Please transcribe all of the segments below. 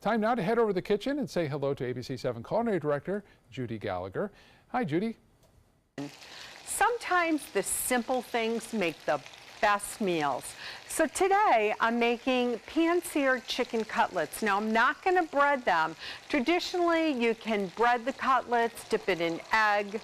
Time now to head over to the kitchen and say hello to ABC7 Culinary Director, Judi Gallagher. Hi, Judi. Sometimes the simple things make the best meals. So today I'm making pan-seared chicken cutlets. Now I'm not going to bread them. Traditionally you can bread the cutlets, dip it in egg,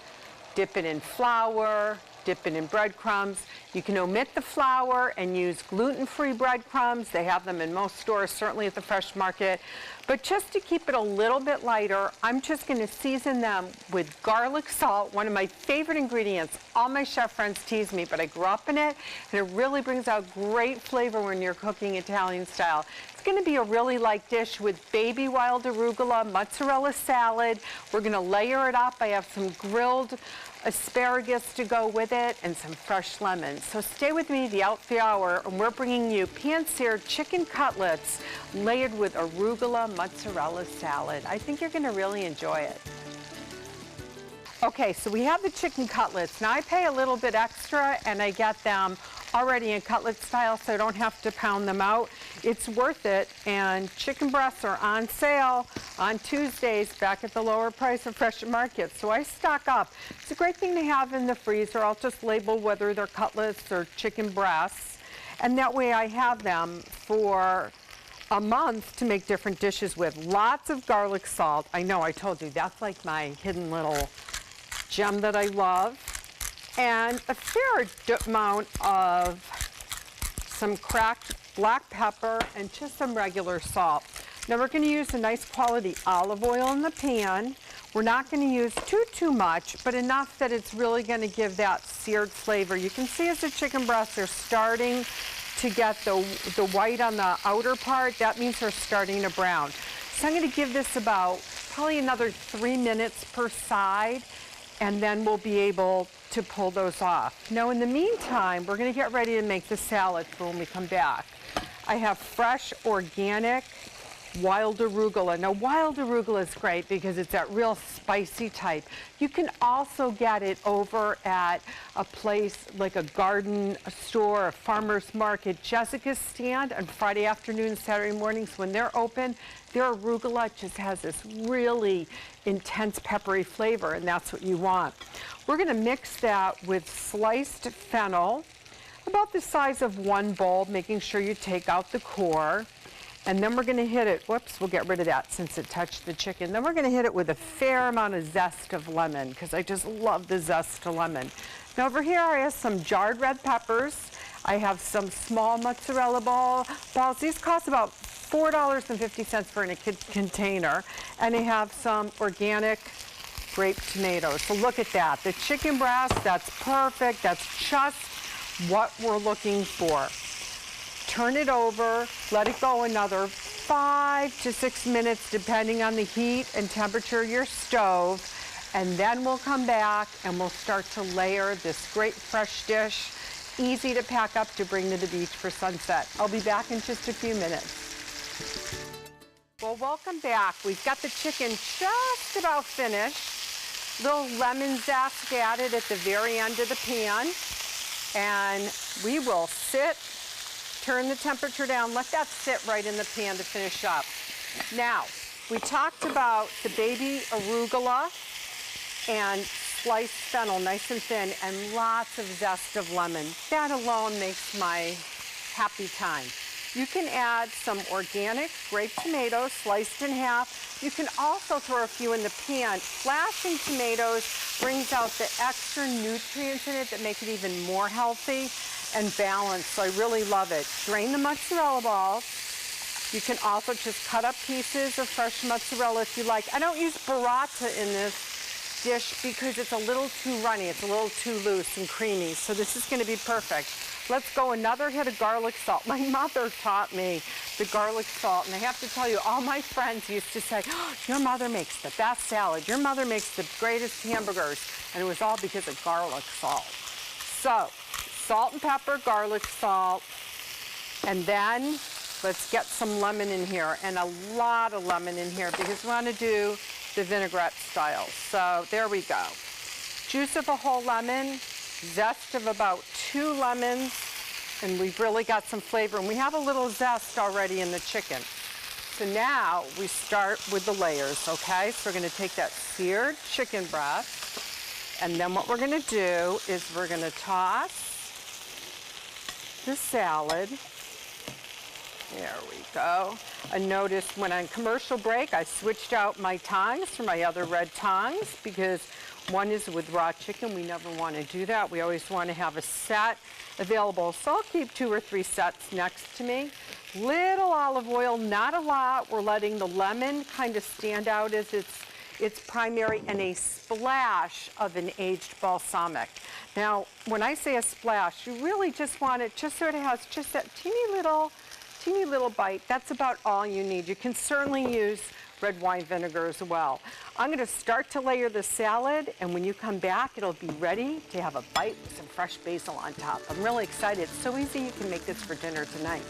dip it in flour, dip it in breadcrumbs. You can omit the flour and use gluten-free breadcrumbs. They have them in most stores, certainly at the fresh market. But just to keep it a little bit lighter, I'm just going to season them with garlic salt, one of my favorite ingredients. All my chef friends tease me, but I grew up in it, and it really brings out great flavor when you're cooking Italian style. It's going to be a really light dish with baby wild arugula, mozzarella salad. We're going to layer it up. I have some grilled asparagus to go with it and some fresh lemons. So stay with me the hour, and we're bringing you pan-seared chicken cutlets layered with arugula mozzarella salad. I think you're going to really enjoy it. Okay, so we have the chicken cutlets. Now I pay a little bit extra and I get them already in cutlet style, so I don't have to pound them out. It's worth it, and chicken breasts are on sale on Tuesdays back at the lower price of fresh market, so I stock up. It's a great thing to have in the freezer. I'll just label whether they're cutlets or chicken breasts, and that way I have them for a month to make different dishes with. Lots of garlic salt. I know, I told you, that's like my hidden little gem that I love. And a fair amount of some cracked black pepper and just some regular salt. Now we're going to use a nice quality olive oil in the pan. We're not going to use too much, but enough that it's really going to give that seared flavor. You can see as the chicken breasts are starting to get the white on the outer part, that means they're starting to brown. So I'm going to give this about probably another 3 minutes per side, and then we'll be able to pull those off. Now in the meantime, we're going to get ready to make the salad for when we come back. I have fresh, organic, wild arugula. Now wild arugula is great because it's that real spicy type. You can also get it over at a place like a garden store, a farmer's market. Jessica's stand on Friday afternoons, Saturday mornings when they're open, their arugula just has this really intense peppery flavor, and that's what you want. We're going to mix that with sliced fennel, about the size of one bulb, making sure you take out the core. And then we're going to hit it, whoops, we'll get rid of that since it touched the chicken. Then we're going to hit it with a fair amount of zest of lemon, because I just love the zest of lemon. Now over here I have some jarred red peppers. I have some small mozzarella balls. These cost about $4.50 for a container. And I have some organic grape tomatoes. So look at that. The chicken breast, that's perfect. That's just what we're looking for. Turn it over, let it go another 5 to 6 minutes depending on the heat and temperature of your stove, and then we'll come back and we'll start to layer this great fresh dish, easy to pack up to bring to the beach for sunset. I'll be back in just a few minutes. Well, welcome back. We've got the chicken just about finished. Little lemon zest added at the very end of the pan, and we will turn the temperature down, let that sit right in the pan to finish up. Now, we talked about the baby arugula and sliced fennel, nice and thin, and lots of zest of lemon. That alone makes my happy time. You can add some organic grape tomatoes sliced in half. You can also throw a few in the pan. Flashing tomatoes brings out the extra nutrients in it that make it even more healthy and balanced, so I really love it. Drain the mozzarella balls. You can also just cut up pieces of fresh mozzarella if you like. I don't use burrata in this dish because it's a little too runny. It's a little too loose and creamy, so this is going to be perfect. Let's go another hit of garlic salt. My mother taught me the garlic salt, and I have to tell you, all my friends used to say, oh, your mother makes the best salad. Your mother makes the greatest hamburgers, and it was all because of garlic salt. So, salt and pepper, garlic salt, and then let's get some lemon in here, and a lot of lemon in here because we want to do the vinaigrette style. So there we go. Juice of a whole lemon, zest of about 2 lemons, and we've really got some flavor. And we have a little zest already in the chicken. So now we start with the layers, okay? So we're gonna take that seared chicken breast, and then what we're gonna do is we're gonna toss the salad. There we go. And notice when on commercial break, I switched out my tongs for my other red tongs because one is with raw chicken. We never want to do that. We always want to have a set available. So I'll keep 2 or 3 sets next to me. Little olive oil, not a lot. We're letting the lemon kind of stand out as its primary, and a splash of an aged balsamic. Now, when I say a splash, you really just want it just so it has just that teeny little bite. That's about all you need. You can certainly use red wine vinegar as well. I'm going to start to layer the salad, and when you come back, it'll be ready to have a bite with some fresh basil on top. I'm really excited. It's so easy, you can make this for dinner tonight.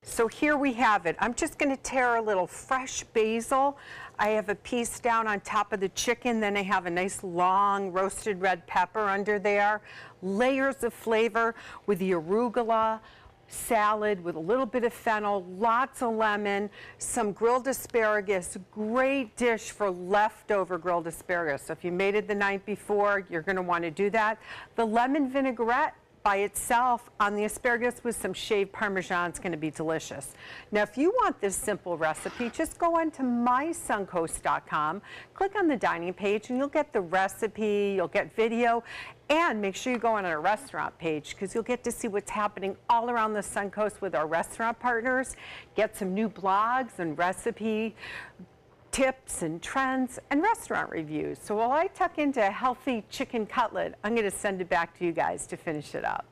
So here we have it. I'm just going to tear a little fresh basil. I have a piece down on top of the chicken, then I have a nice long roasted red pepper under there. Layers of flavor with the arugula salad with a little bit of fennel, lots of lemon, some grilled asparagus. Great dish for leftover grilled asparagus. So if you made it the night before, you're going to want to do that. The lemon vinaigrette by itself on the asparagus with some shaved Parmesan is going to be delicious. Now, if you want this simple recipe, just go on to mysuncoast.com, click on the dining page, and you'll get the recipe, you'll get video, and make sure you go on our restaurant page because you'll get to see what's happening all around the Suncoast with our restaurant partners, get some new blogs and recipe tips and trends and restaurant reviews. So while I tuck into a healthy chicken cutlet, I'm going to send it back to you guys to finish it up.